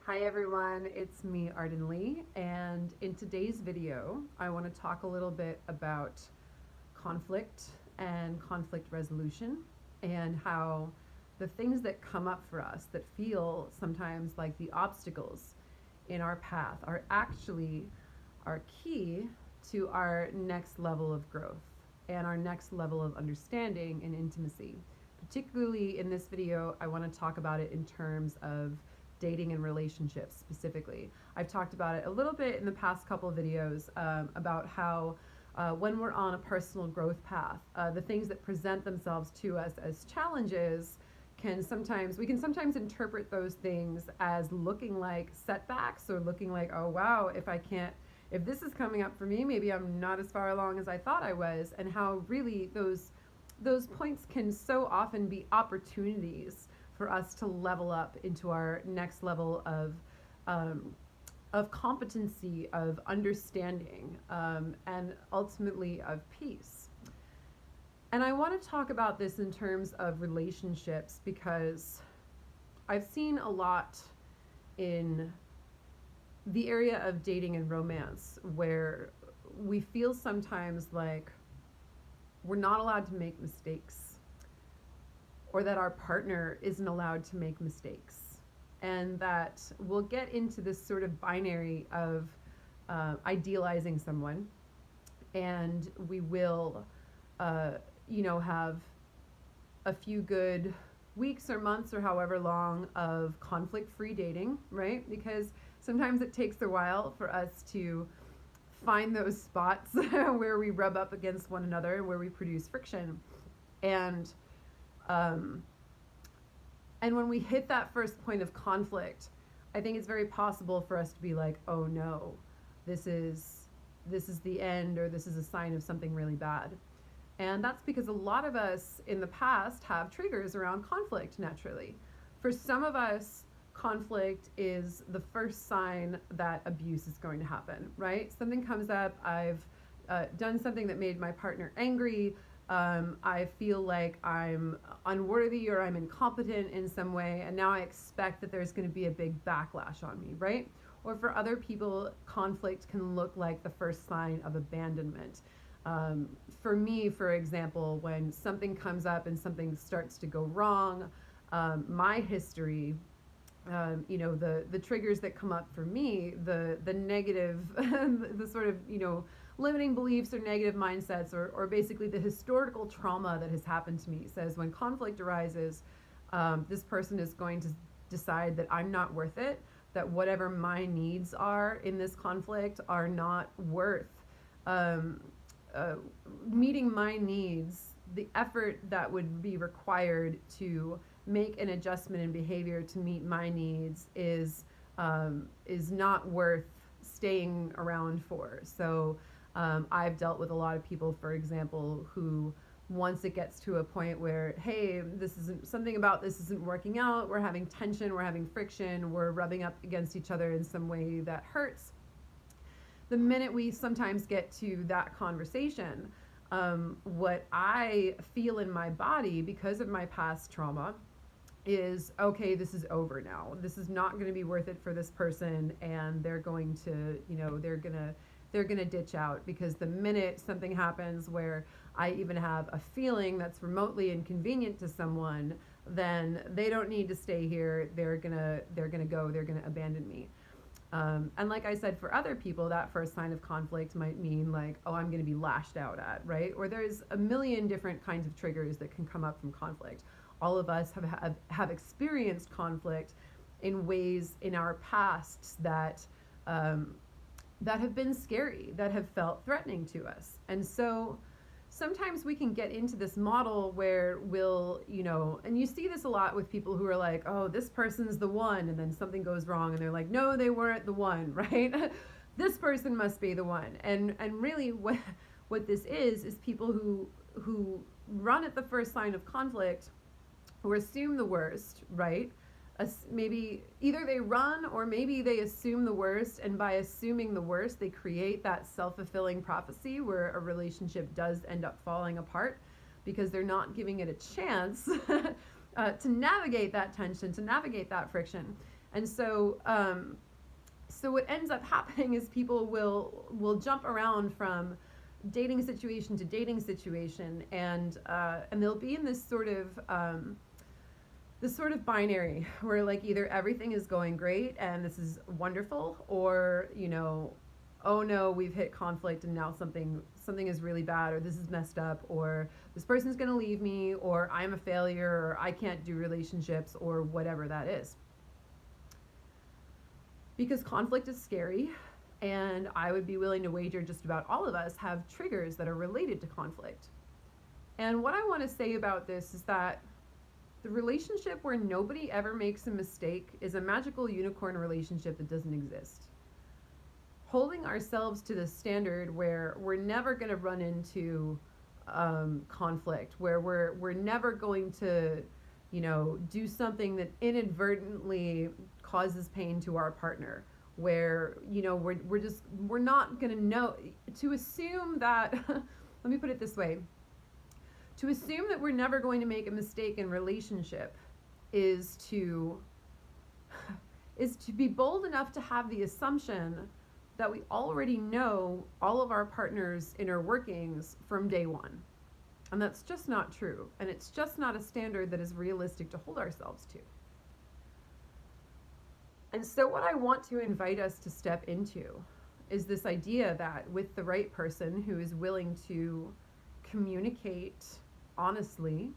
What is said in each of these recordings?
Hi everyone, it's me Arden Lee, and in today's video I want to talk a little bit about conflict and conflict resolution and how the things that come up for us that feel sometimes like the obstacles in our path are actually our key to our next level of growth and our next level of understanding and intimacy. Particularly in this video, I want to talk about it in terms of dating and relationships specifically. I've talked about it a little bit in the past couple of videos about how when we're on a personal growth path, the things that present themselves to us as challenges we can sometimes interpret those things as looking like setbacks or looking like, oh wow, if this is coming up for me, maybe I'm not as far along as I thought I was, and how really those points can so often be opportunities for us to level up into our next level of competency, of understanding, and ultimately of peace. And I want to talk about this in terms of relationships because I've seen a lot in the area of dating and romance where we feel sometimes like we're not allowed to make mistakes, or that our partner isn't allowed to make mistakes, and that we'll get into this sort of binary of idealizing someone, and we will have a few good weeks or months or however long of conflict-free dating, right? Because sometimes it takes a while for us to find those spots where we rub up against one another and where we produce friction. Um, and when we hit that first point of conflict, I think it's very possible for us to be like, oh no, this is the end, or this is a sign of something really bad. And that's because a lot of us in the past have triggers around conflict naturally. For some of us, conflict is the first sign that abuse is going to happen, right? Something comes up, I've done something that made my partner angry, I feel like I'm unworthy or I'm incompetent in some way, and now I expect that there's going to be a big backlash on me, right? Or for other people, conflict can look like the first sign of abandonment. For me, for example, when something comes up and something starts to go wrong, my history, the triggers that come up for me, the negative, the sort of, limiting beliefs or negative mindsets, or basically the historical trauma that has happened to me says when conflict arises, this person is going to decide that I'm not worth it, that whatever my needs are in this conflict are not worth um, meeting my needs. The effort that would be required to make an adjustment in behavior to meet my needs is not worth staying around for. So I've dealt with a lot of people, for example, who once it gets to a point where, hey, something about this isn't working out, we're having tension, we're having friction, we're rubbing up against each other in some way that hurts. The minute we sometimes get to that conversation, what I feel in my body because of my past trauma is, okay, this is over now. This is not going to be worth it for this person, and they're going to, they're going to ditch out, because the minute something happens where I even have a feeling that's remotely inconvenient to someone, then they don't need to stay here. They're going to go, they're going to abandon me. And like I said, for other people, that first sign of conflict might mean like, oh, I'm going to be lashed out at, right? Or there's a million different kinds of triggers that can come up from conflict. All of us have experienced conflict in ways in our pasts that have been scary, that have felt threatening to us. And so sometimes we can get into this model where and you see this a lot with people who are like, oh, this person's the one, and then something goes wrong and they're like, no, they weren't the one, right? This person must be the one. And really what this is people who run at the first sign of conflict, who assume the worst, right? Maybe either they run or maybe they assume the worst, and by assuming the worst, they create that self-fulfilling prophecy where a relationship does end up falling apart because they're not giving it a chance to navigate that tension, to navigate that friction. And so what ends up happening is people will jump around from dating situation to dating situation, and they'll be in this sort of binary where like either everything is going great and this is wonderful, or oh no, we've hit conflict and now something is really bad, or this is messed up, or this person's going to leave me, or I'm a failure, or I can't do relationships, or whatever that is. Because conflict is scary, and I would be willing to wager just about all of us have triggers that are related to conflict. And what I want to say about this is that the relationship where nobody ever makes a mistake is a magical unicorn relationship that doesn't exist. Holding ourselves to the standard where we're never going to run into conflict, where we're never going to do something that inadvertently causes pain to our partner, where we're not going to know, to assume that let me put it this way, to assume that we're never going to make a mistake in relationship is to be bold enough to have the assumption that we already know all of our partner's inner workings from day one. And that's just not true. And it's just not a standard that is realistic to hold ourselves to. And so what I want to invite us to step into is this idea that with the right person who is willing to communicate honestly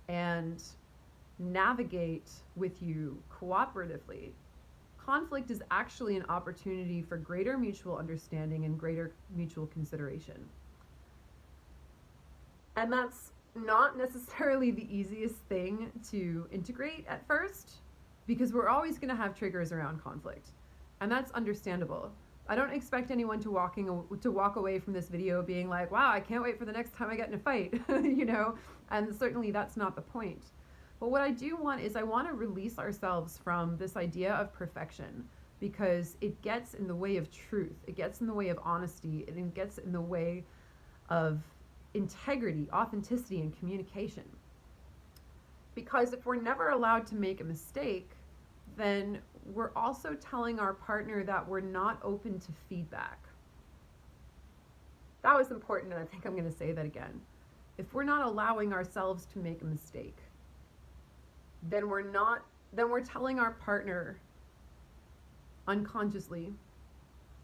and navigate with you cooperatively, conflict is actually an opportunity for greater mutual understanding and greater mutual consideration. And that's not necessarily the easiest thing to integrate at first, because we're always going to have triggers around conflict. And that's understandable. I don't expect anyone to walk away from this video being like, wow, I can't wait for the next time I get in a fight, and certainly that's not the point. But what I do want is I want to release ourselves from this idea of perfection, because it gets in the way of truth. It gets in the way of honesty. It gets in the way of integrity, authenticity, and communication. Because if we're never allowed to make a mistake, then we're also telling our partner that we're not open to feedback. That was important, and I think I'm going to say that again. If we're not allowing ourselves to make a mistake, then we're telling our partner unconsciously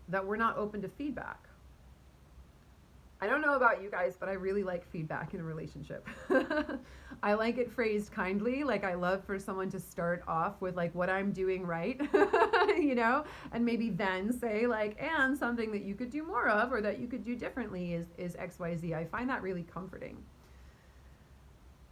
that we're not open to feedback. I don't know about you guys, but I really like feedback in a relationship. I like it phrased kindly. Like, I love for someone to start off with like what I'm doing right, and maybe then say like, and something that you could do more of, or that you could do differently is XYZ. I find that really comforting.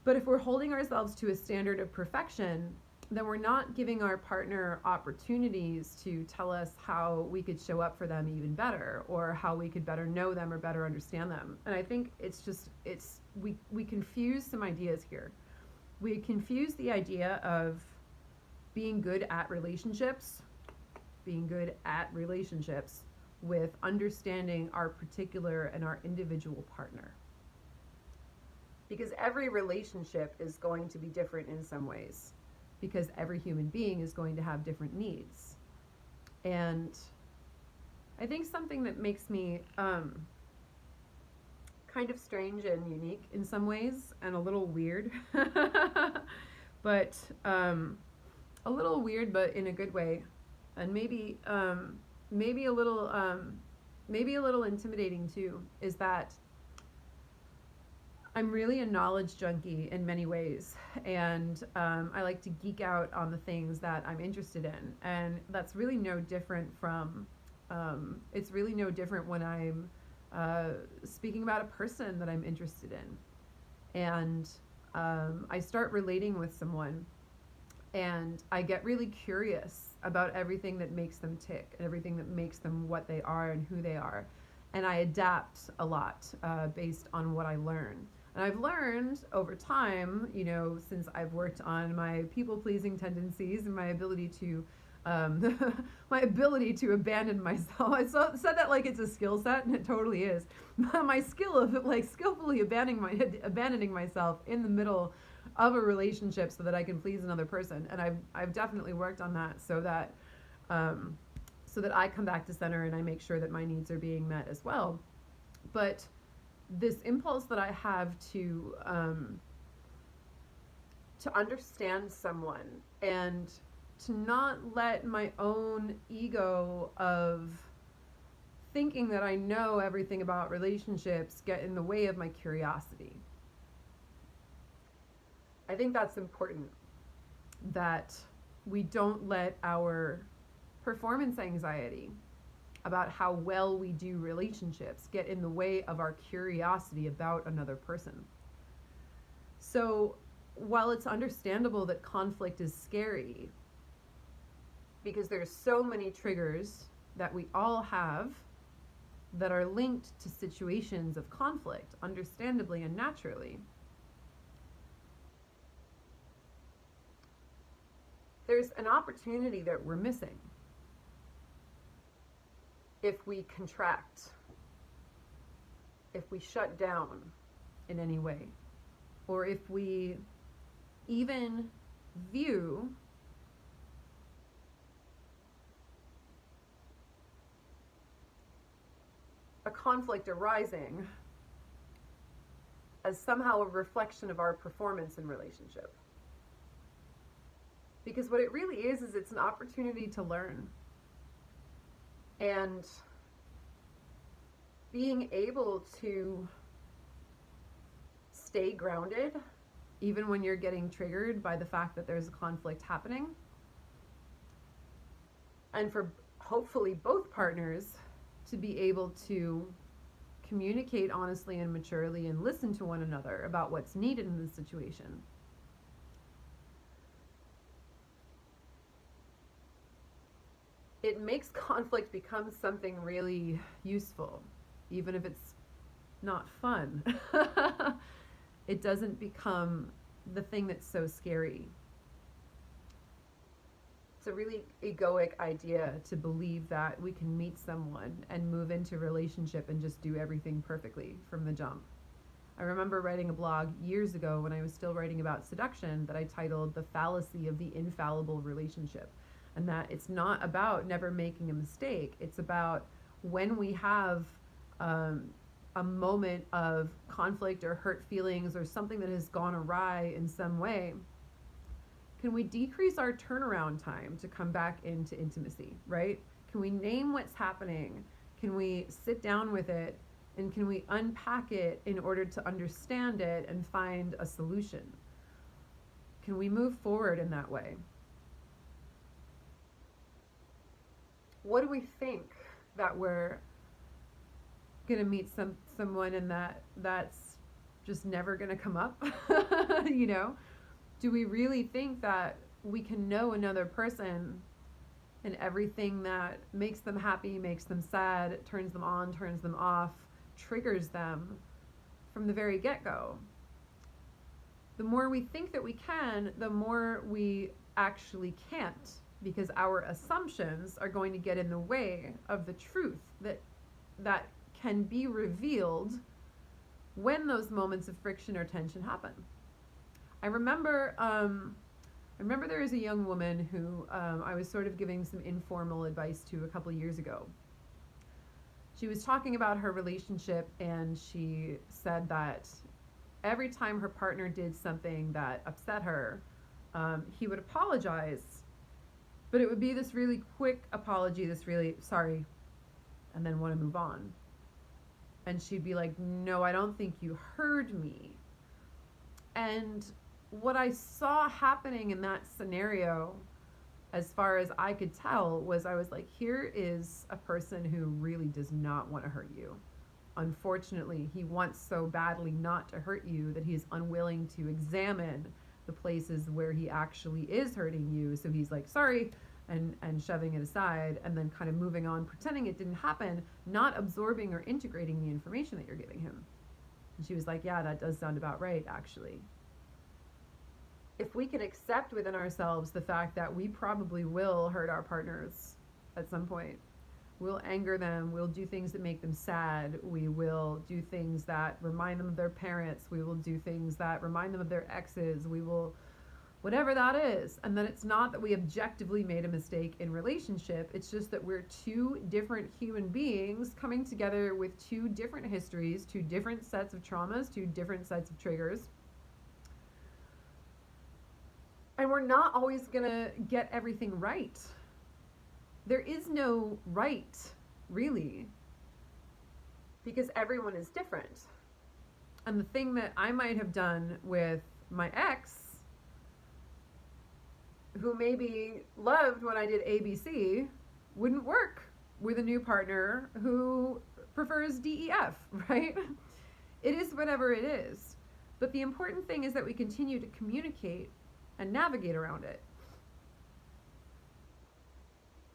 But if we're holding ourselves to a standard of perfection, then we're not giving our partner opportunities to tell us how we could show up for them even better, or how we could better know them or better understand them. And I think we confuse some ideas here. We confuse the idea of being good at relationships with understanding our particular and our individual partner. Because every relationship is going to be different in some ways, because every human being is going to have different needs. And I think something that makes me kind of strange and unique in some ways, and a little weird, but a little weird, but in a good way, and maybe a little intimidating too, is that I'm really a knowledge junkie in many ways, and I like to geek out on the things that I'm interested in, and that's really no different from, it's really no different when I'm speaking about a person that I'm interested in, and I start relating with someone, and I get really curious about everything that makes them tick, and everything that makes them what they are and who they are, and I adapt a lot based on what I learn. And I've learned over time, since I've worked on my people-pleasing tendencies and my ability to abandon myself. I said that like it's a skill set, and it totally is. My skill of like skillfully abandoning myself in the middle of a relationship so that I can please another person. And I've definitely worked on that um, so that I come back to center and I make sure that my needs are being met as well. But this impulse that I have to understand someone and to not let my own ego of thinking that I know everything about relationships get in the way of my curiosity. I think that's important, that we don't let our performance anxiety about how well we do relationships get in the way of our curiosity about another person. So while it's understandable that conflict is scary, because there's so many triggers that we all have that are linked to situations of conflict, understandably and naturally, there's an opportunity that we're missing if we contract, if we shut down in any way, or if we even view a conflict arising as somehow a reflection of our performance in relationship. Because what it really is it's an opportunity to learn. And being able to stay grounded, even when you're getting triggered by the fact that there's a conflict happening. And for hopefully both partners to be able to communicate honestly and maturely and listen to one another about what's needed in the situation. It makes conflict become something really useful, even if it's not fun. It doesn't become the thing that's so scary. It's a really egoic idea to believe that we can meet someone and move into a relationship and just do everything perfectly from the jump. I remember writing a blog years ago when I was still writing about seduction that I titled The Fallacy of the Infallible Relationship. And that it's not about never making a mistake. It's about when we have a moment of conflict or hurt feelings or something that has gone awry in some way, can we decrease our turnaround time to come back into intimacy, right? Can we name what's happening? Can we sit down with it? And can we unpack it in order to understand it and find a solution? Can we move forward in that way? What do we think that we're gonna meet someone and that's just never gonna come up? You know, do we really think that we can know another person and everything that makes them happy, makes them sad, turns them on, turns them off, triggers them from the very get-go? The more we think that we can, the more we actually can't, because our assumptions are going to get in the way of the truth that can be revealed when those moments of friction or tension happen. I remember there was a young woman who I was sort of giving some informal advice to a couple years ago. She was talking about her relationship, and she said that every time her partner did something that upset her, he would apologize. But it would be this really quick apology, this really sorry, and then want to move on. And she'd be like, no, I don't think you heard me. And what I saw happening in that scenario, as far as I could tell, was I was like, here is a person who really does not want to hurt you. Unfortunately, he wants so badly not to hurt you that he's unwilling to examine the places where he actually is hurting you. So he's like, sorry, and shoving it aside, and then kind of moving on, pretending it didn't happen, not absorbing or integrating the information that you're giving him. And she was like, yeah, that does sound about right, actually. If we can accept within ourselves the fact that we probably will hurt our partners at some point, We'll anger them. We'll do things that make them sad. We will do things that remind them of their parents. We will do things that remind them of their exes. We will, whatever that is. And then it's not that we objectively made a mistake in relationship. It's just that we're two different human beings coming together with two different histories, two different sets of traumas, two different sets of triggers. And we're not always going to get everything right. There is no right, really, because everyone is different. And the thing that I might have done with my ex, who maybe loved when I did ABC, wouldn't work with a new partner who prefers DEF, right? It is whatever it is. But the important thing is that we continue to communicate and navigate around it.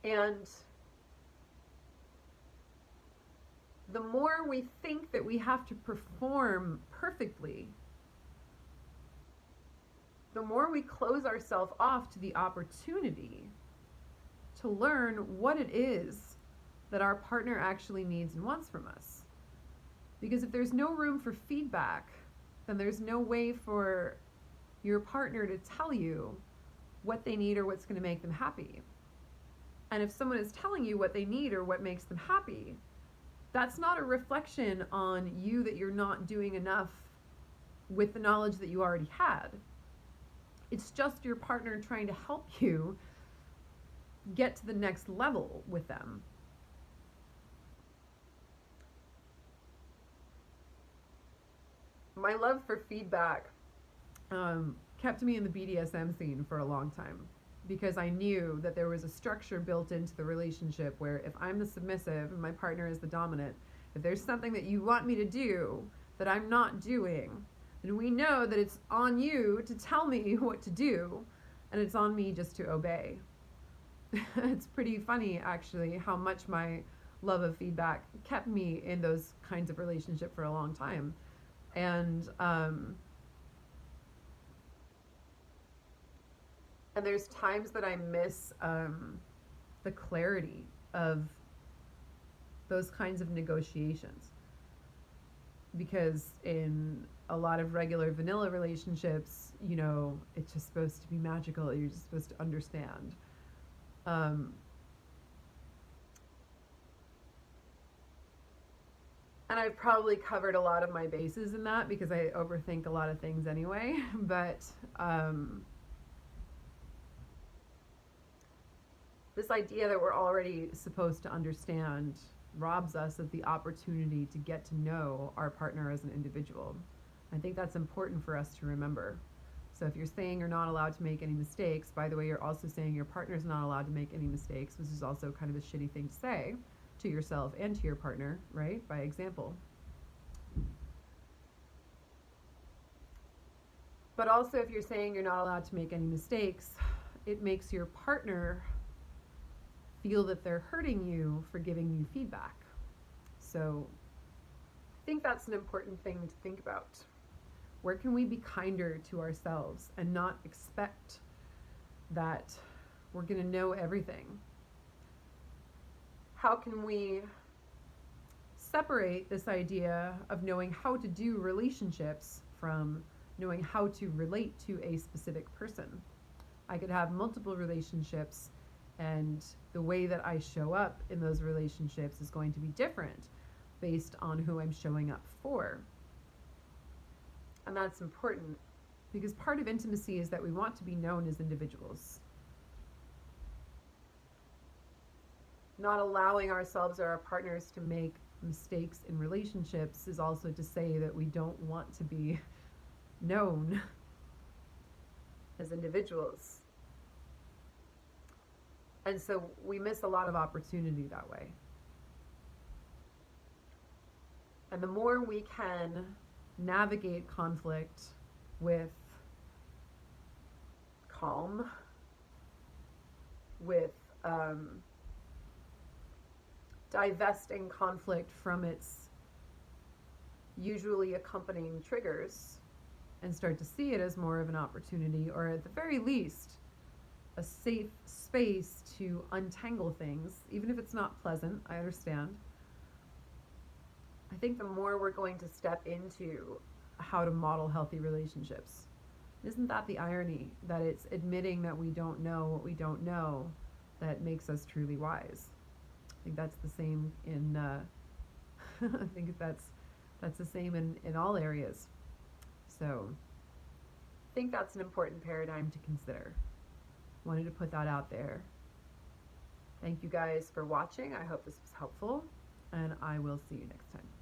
And the more we think that we have to perform perfectly, the more we close ourselves off to the opportunity to learn what it is that our partner actually needs and wants from us. Because if there's no room for feedback, then there's no way for your partner to tell you what they need or what's going to make them happy. And if someone is telling you what they need or what makes them happy, that's not a reflection on you that you're not doing enough with the knowledge that you already had. It's just your partner trying to help you get to the next level with them. My love for feedback kept me in the BDSM scene for a long time, because I knew that there was a structure built into the relationship where if I'm the submissive and my partner is the dominant, if there's something that you want me to do that I'm not doing, then we know that it's on you to tell me what to do, and it's on me just to obey. It's pretty funny, actually, how much my love of feedback kept me in those kinds of relationships for a long time. And there's times that I miss the clarity of those kinds of negotiations. Because in a lot of regular vanilla relationships, you know, it's just supposed to be magical. You're just supposed to understand. And I've probably covered a lot of my bases in that because I overthink a lot of things anyway. But this idea that we're already supposed to understand robs us of the opportunity to get to know our partner as an individual. I think that's important for us to remember. So if you're saying you're not allowed to make any mistakes, by the way, you're also saying your partner's not allowed to make any mistakes, which is also kind of a shitty thing to say to yourself and to your partner, right? By example. But also, if you're saying you're not allowed to make any mistakes, it makes your partner feel that they're hurting you for giving you feedback. So I think that's an important thing to think about. Where can we be kinder to ourselves and not expect that we're going to know everything? How can we separate this idea of knowing how to do relationships from knowing how to relate to a specific person? I could have multiple relationships, and the way that I show up in those relationships is going to be different based on who I'm showing up for. And that's important because part of intimacy is that we want to be known as individuals. Not allowing ourselves or our partners to make mistakes in relationships is also to say that we don't want to be known as individuals. And so we miss a lot of opportunity that way. And the more we can navigate conflict with calm, with divesting conflict from its usually accompanying triggers and start to see it as more of an opportunity, or at the very least, a safe space to untangle things, even if it's not pleasant. I understand. I think the more we're going to step into how to model healthy relationships. Isn't that the irony? That it's admitting that we don't know what we don't know that makes us truly wise. I think that's the same in, I think that's the same in all areas. So I think that's an important paradigm to consider. Wanted to put that out there. Thank you guys for watching. I hope this was helpful, and I will see you next time.